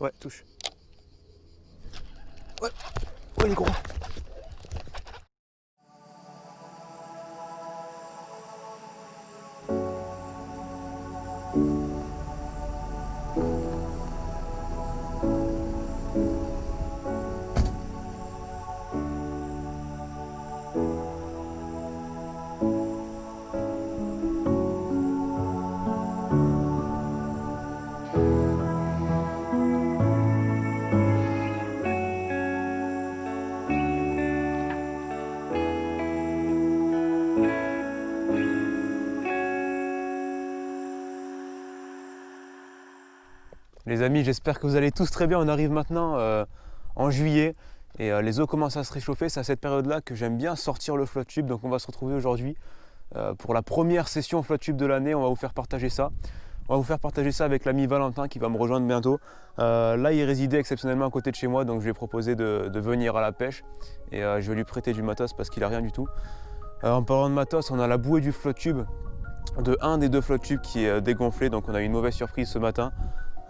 Ouais, touche. Ouais, ouais, il est gros. Les amis, j'espère que vous allez tous très bien. On arrive maintenant en juillet et les eaux commencent à se réchauffer. C'est à cette période-là que j'aime bien sortir le float tube. Donc on va se retrouver aujourd'hui pour la première session float tube de l'année. On va vous faire partager ça. On va vous faire partager ça avec l'ami Valentin qui va me rejoindre bientôt. Là, il résidait exceptionnellement à côté de chez moi, donc je lui ai proposé de venir à la pêche et je vais lui prêter du matos parce qu'il n'a rien du tout. En parlant de matos, on a la bouée du float tube, de un des deux float tubes qui est dégonflé, donc on a eu une mauvaise surprise ce matin.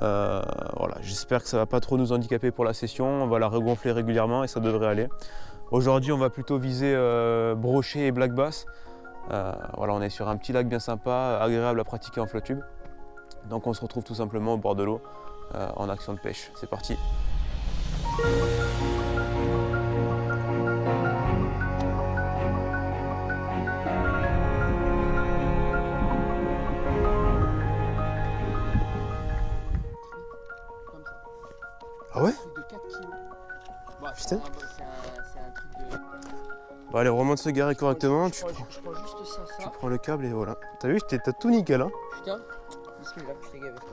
Voilà, j'espère que ça ne va pas trop nous handicaper pour la session. On va la regonfler régulièrement et ça devrait aller. Aujourd'hui, on va plutôt viser brochet et black bass. Voilà, on est sur un petit lac bien sympa, agréable à pratiquer en float tube. Donc on se retrouve tout simplement au bord de l'eau en action de pêche. C'est parti. Ah ouais? De 4 kilos. Bah, Putain. C'est un truc de. Bon allez, on remonte se garer correctement. Je prends juste ça. Tu prends le câble et voilà. T'as vu, t'as tout nickel hein? Putain, bismillah, je t'ai gavé ça.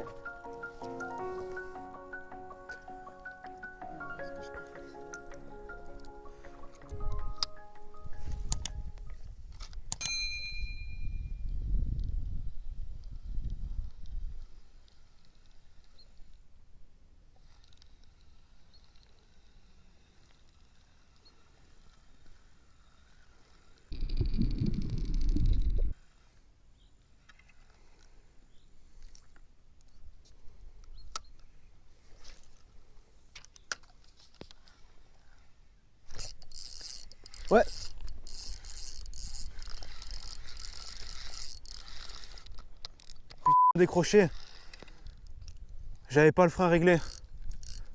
Ouais. Putain, décroché. J'avais pas le frein réglé.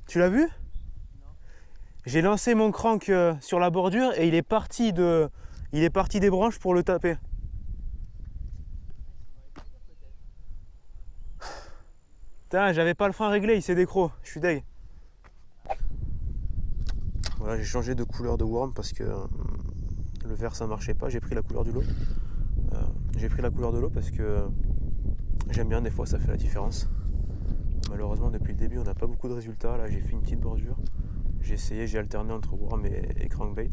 Tu l'as vu? J'ai lancé mon crank sur la bordure et il est parti des branches pour le taper. Putain, j'avais pas le frein réglé, il s'est décro. Je suis deg. Voilà, j'ai changé de couleur de worm parce que le vert ça marchait pas. J'ai pris la couleur du lot. J'ai pris la couleur de l'eau parce que j'aime bien, des fois ça fait la différence. Malheureusement depuis le début on n'a pas beaucoup de résultats. Là j'ai fait une petite bordure. J'ai essayé, j'ai alterné entre worm et crankbait.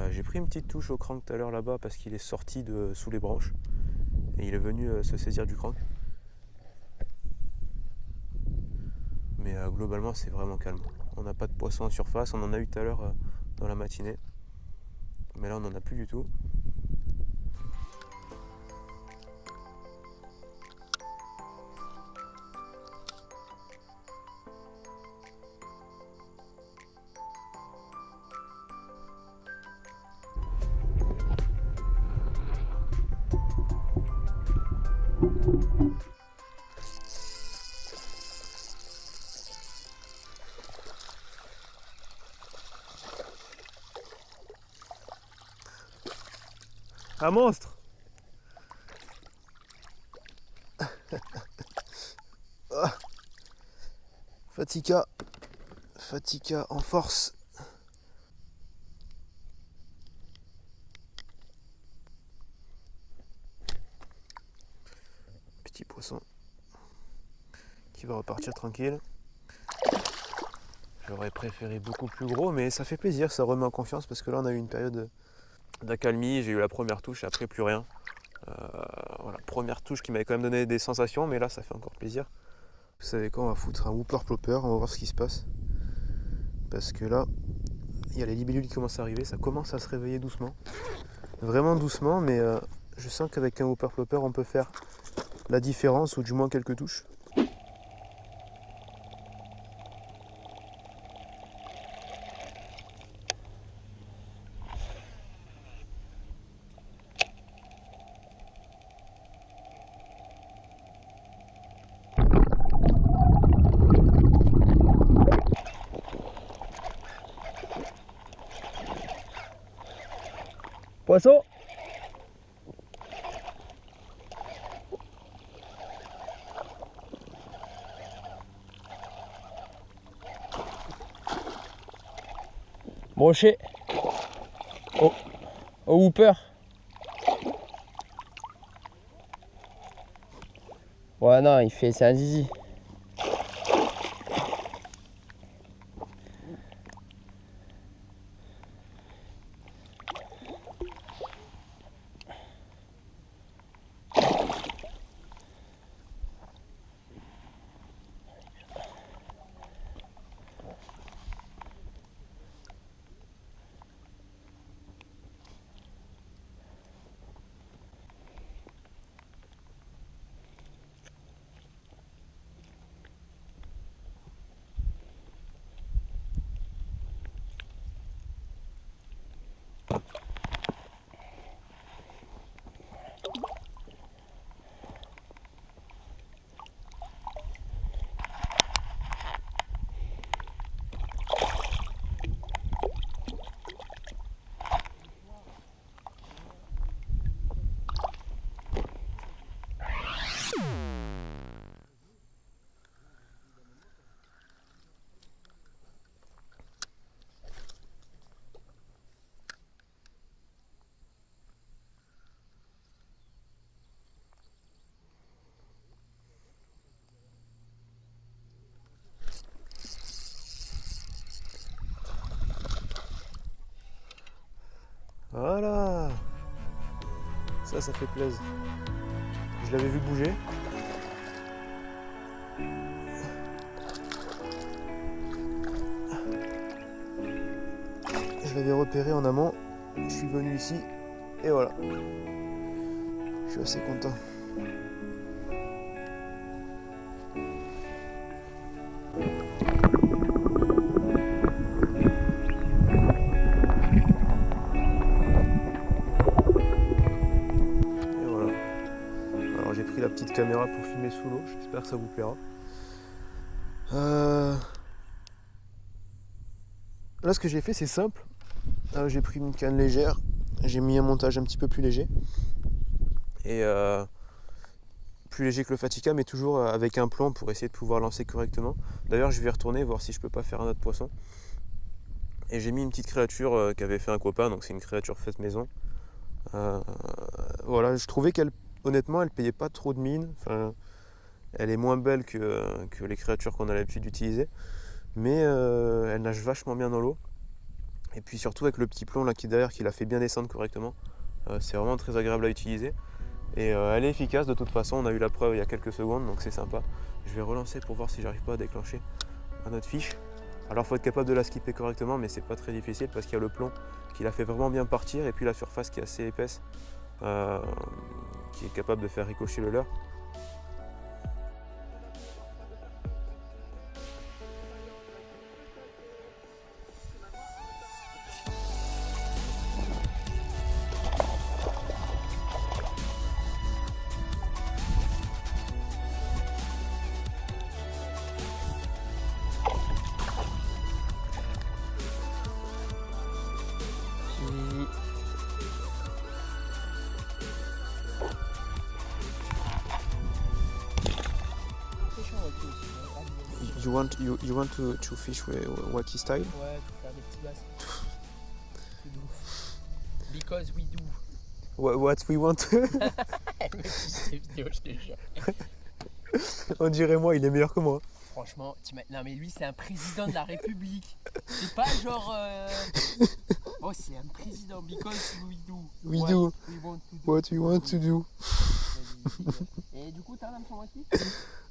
J'ai pris une petite touche au crank tout à l'heure là-bas parce qu'il est sorti de sous les branches. Et il est venu se saisir du crank. Mais globalement c'est vraiment calme. On n'a pas de poisson en surface, on en a eu tout à l'heure dans la matinée. Mais là on n'en a plus du tout. Un monstre. Fatica en force. Petit poisson qui va repartir tranquille. J'aurais préféré beaucoup plus gros, mais ça fait plaisir, ça remet en confiance parce que là on a eu une période d'accalmie, j'ai eu la première touche et après plus rien. Voilà, première touche qui m'avait quand même donné des sensations, mais là ça fait encore plaisir. Vous savez quoi, on va foutre un whooper plopper, on va voir ce qui se passe. Parce que là, il y a les libellules qui commencent à arriver, ça commence à se réveiller doucement. Vraiment doucement, mais je sens qu'avec un whooper plopper on peut faire la différence, ou du moins quelques touches. Poisson. Brochet. Au hooper. Ouais non, c'est un zizi. Voilà. Ça fait plaisir. Je l'avais vu bouger. Je l'avais repéré en amont. Je suis venu ici et voilà. Je suis assez content. J'ai pris la petite caméra pour filmer sous l'eau, j'espère que ça vous plaira. Là ce que j'ai fait c'est simple, j'ai pris une canne légère, j'ai mis un montage un petit peu plus léger. Et plus léger que le Fatica mais toujours avec un plan pour essayer de pouvoir lancer correctement. D'ailleurs je vais retourner voir si je peux pas faire un autre poisson. Et j'ai mis une petite créature qu'avait fait un copain, donc c'est une créature faite maison. Voilà, je trouvais qu'elle honnêtement, elle payait pas trop de mine. Enfin, elle est moins belle que les créatures qu'on a l'habitude d'utiliser. Mais elle nage vachement bien dans l'eau. Et puis surtout avec le petit plomb là qui est derrière, qui la fait bien descendre correctement. C'est vraiment très agréable à utiliser. Et elle est efficace de toute façon. On a eu la preuve il y a quelques secondes, donc c'est sympa. Je vais relancer pour voir si j'arrive pas à déclencher un autre fiche. Alors il faut être capable de la skipper correctement, mais c'est pas très difficile parce qu'il y a le plomb qui la fait vraiment bien partir. Et puis la surface qui est assez épaisse. Qui est capable de faire ricocher le leurre. You want to fish with wacky style? Ouais, pour faire des petits basses. Because we do. What we want? Elle me dit ces vidéos, je te jure. On dirait moi, il est meilleur que moi. Franchement, non mais lui c'est un président de la République. C'est pas genre. Oh, c'est un président. Because we do. We do. What we want to do. Et du coup, t'as un hameçon wacky?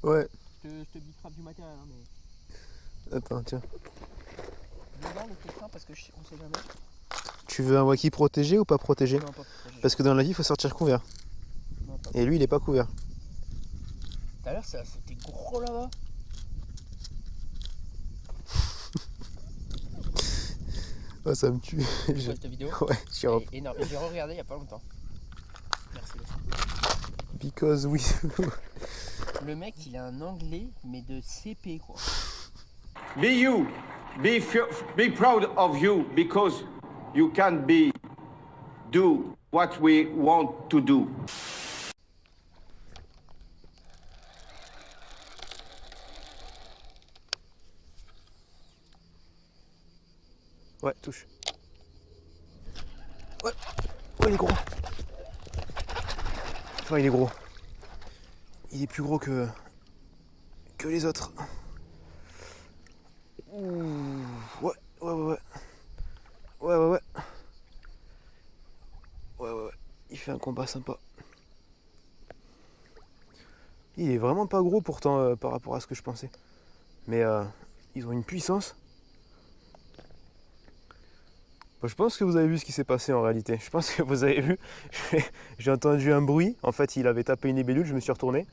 Ouais. Je te bicrape du matériel, hein, mais. Attends, tiens. Je vais voir le coquin parce que on sait jamais. Tu veux un wacky protégé ou pas protégé? Non, pas protégé. Parce que dans la vie, il faut sortir couvert. Non, pas Et lui, il est pas couvert. Tout à l'heure, c'était gros là-bas. Oh, ça me tue. Tu vois cette vidéo? Ouais, je suis Et énorme. J'ai regardé il y a pas longtemps. Merci. Because we. Le mec, il a un anglais, mais de CP quoi. Be you. Be proud of you because you can be do what we want to do. Ouais, touche. Ouais, ouais, il est gros. Enfin, il est gros. Il est plus gros que les autres. Ouh, ouais, ouais, ouais, ouais. Ouais, ouais, ouais. Ouais, ouais, ouais. Il fait un combat sympa. Il est vraiment pas gros pourtant par rapport à ce que je pensais. Mais ils ont une puissance. Bon, je pense que vous avez vu ce qui s'est passé en réalité. Je pense que vous avez vu. J'ai entendu un bruit. En fait, il avait tapé une libellule. Je me suis retourné.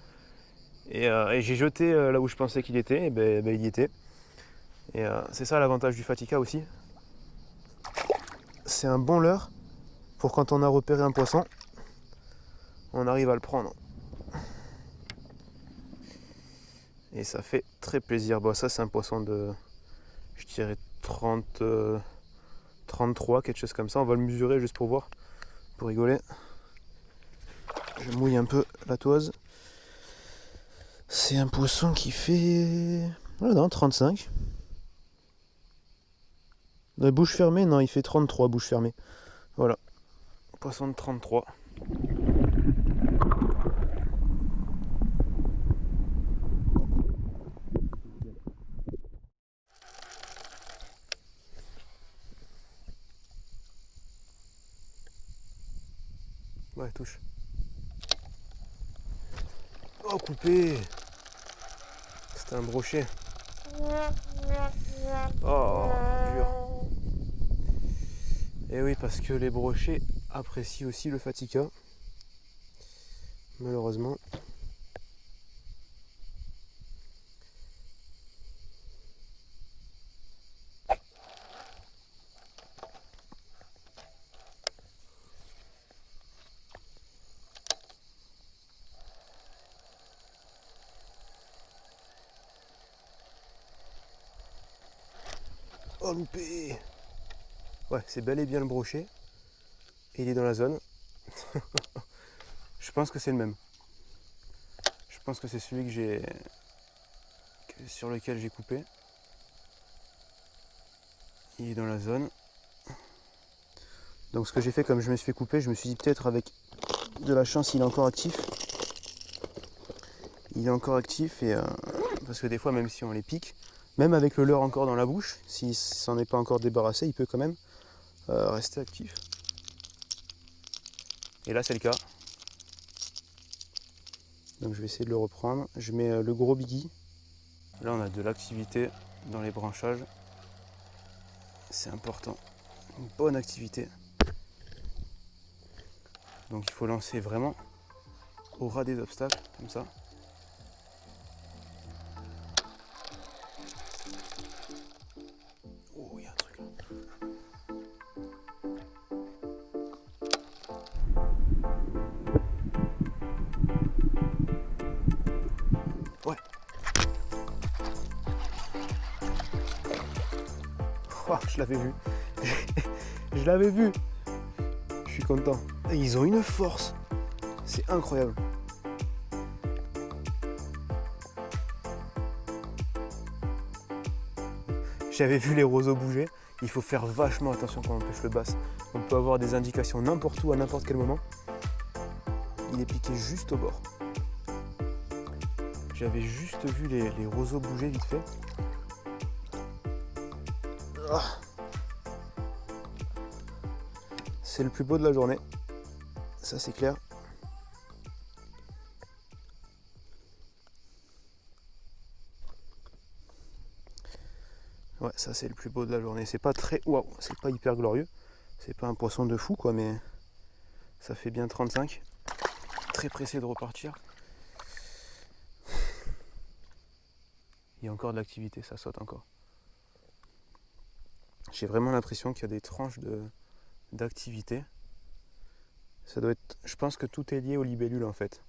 Et j'ai jeté là où je pensais qu'il était. Et ben, il y était. Et c'est ça l'avantage du Fatica aussi. C'est un bon leurre pour quand on a repéré un poisson. On arrive à le prendre. Et ça fait très plaisir. Bon, ça c'est un poisson de, je dirais 33, quelque chose comme ça. On va le mesurer juste pour voir, pour rigoler. Je mouille un peu la toise. C'est un poisson qui fait... Ah non, 35. La bouche fermée, non, il fait 33 bouche fermée. Voilà. Poisson de 33. Ouais, touche. Oh, coupé. C'était un brochet. Oh, dur. Et oui, parce que les brochets apprécient aussi le Fatica. Malheureusement. Oh, loupé. Ouais, c'est bel et bien le brochet. Et il est dans la zone. Je pense que c'est le même. Je pense que c'est celui sur lequel j'ai coupé. Il est dans la zone. Donc ce que j'ai fait, comme je me suis fait couper, je me suis dit peut-être avec de la chance il est encore actif. Il est encore actif et parce que des fois même si on les pique, même avec le leurre encore dans la bouche, s'il s'en est pas encore débarrassé, il peut quand même rester actif. Et là c'est le cas. Donc je vais essayer de le reprendre. Je mets le gros biggie. Là on a de l'activité dans les branchages. C'est important. Une bonne activité. Donc il faut lancer vraiment au ras des obstacles, comme ça. Oh, il y a un truc là. Ouais. Oh, je l'avais vu. Je l'avais vu. Je suis content. Et ils ont une force. C'est incroyable. J'avais vu les roseaux bouger. Il faut faire vachement attention quand on pêche le bass. On peut avoir des indications n'importe où, à n'importe quel moment. Il est piqué juste au bord. J'avais juste vu les roseaux bouger vite fait. Ah. C'est le plus beau de la journée. Ça c'est clair. Ouais, ça c'est le plus beau de la journée. C'est pas très... Waouh, c'est pas hyper glorieux. C'est pas un poisson de fou quoi, mais ça fait bien 35. Très pressé de repartir. Il y a encore de l'activité, ça saute encore. J'ai vraiment l'impression qu'il y a des tranches d'activité. Ça doit être... Je pense que tout est lié aux libellules en fait.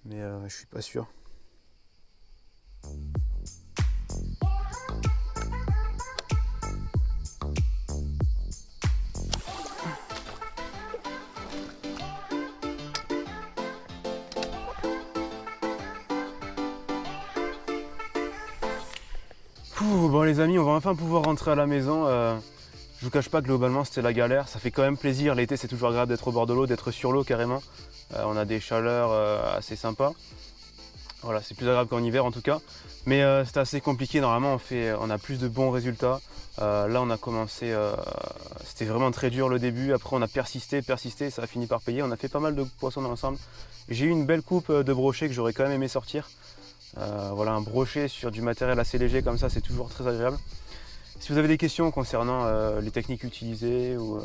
Mais je suis pas sûr. Bon les amis, on va enfin pouvoir rentrer à la maison. Je vous cache pas que globalement c'était la galère. Ça fait quand même plaisir. L'été c'est toujours agréable d'être au bord de l'eau, d'être sur l'eau carrément. On a des chaleurs assez sympas. Voilà, c'est plus agréable qu'en hiver en tout cas. Mais c'était assez compliqué. Normalement on a plus de bons résultats. Là on a commencé, c'était vraiment très dur le début. Après on a persisté, ça a fini par payer. On a fait pas mal de poissons dans l'ensemble. J'ai eu une belle coupe de brochets que j'aurais quand même aimé sortir. Voilà, un brochet sur du matériel assez léger comme ça, c'est toujours très agréable. Si vous avez des questions concernant les techniques utilisées ou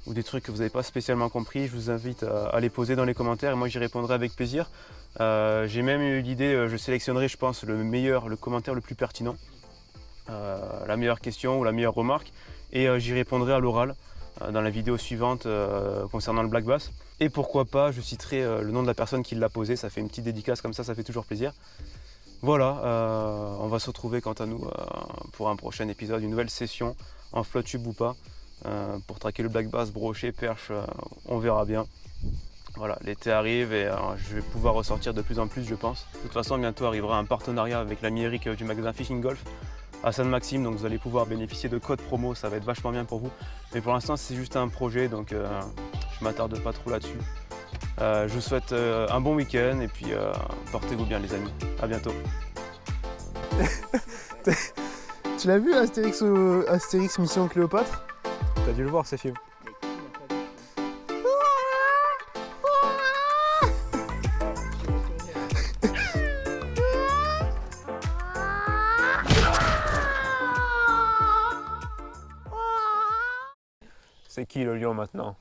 des trucs que vous n'avez pas spécialement compris, je vous invite à les poser dans les commentaires et moi j'y répondrai avec plaisir. J'ai même eu l'idée, je sélectionnerai je pense le commentaire le plus pertinent, la meilleure question ou la meilleure remarque et j'y répondrai à l'oral dans la vidéo suivante concernant le black bass. Et pourquoi pas, je citerai le nom de la personne qui l'a posé, ça fait une petite dédicace comme ça fait toujours plaisir. Voilà, on va se retrouver quant à nous pour un prochain épisode, une nouvelle session en flotte tube ou pas, pour traquer le black bass, brochet, perche, on verra bien. Voilà, l'été arrive et je vais pouvoir ressortir de plus en plus je pense. De toute façon bientôt arrivera un partenariat avec l'ami Eric du magasin Fishing Golf à Sainte-Maxime, donc vous allez pouvoir bénéficier de codes promo, ça va être vachement bien pour vous. Mais pour l'instant c'est juste un projet, donc je m'attarde pas trop là-dessus. Je vous souhaite un bon week-end et puis portez-vous bien les amis. À bientôt. Tu l'as vu Astérix Mission Cléopâtre? T'as dû le voir ces films. C'est qui le lion maintenant?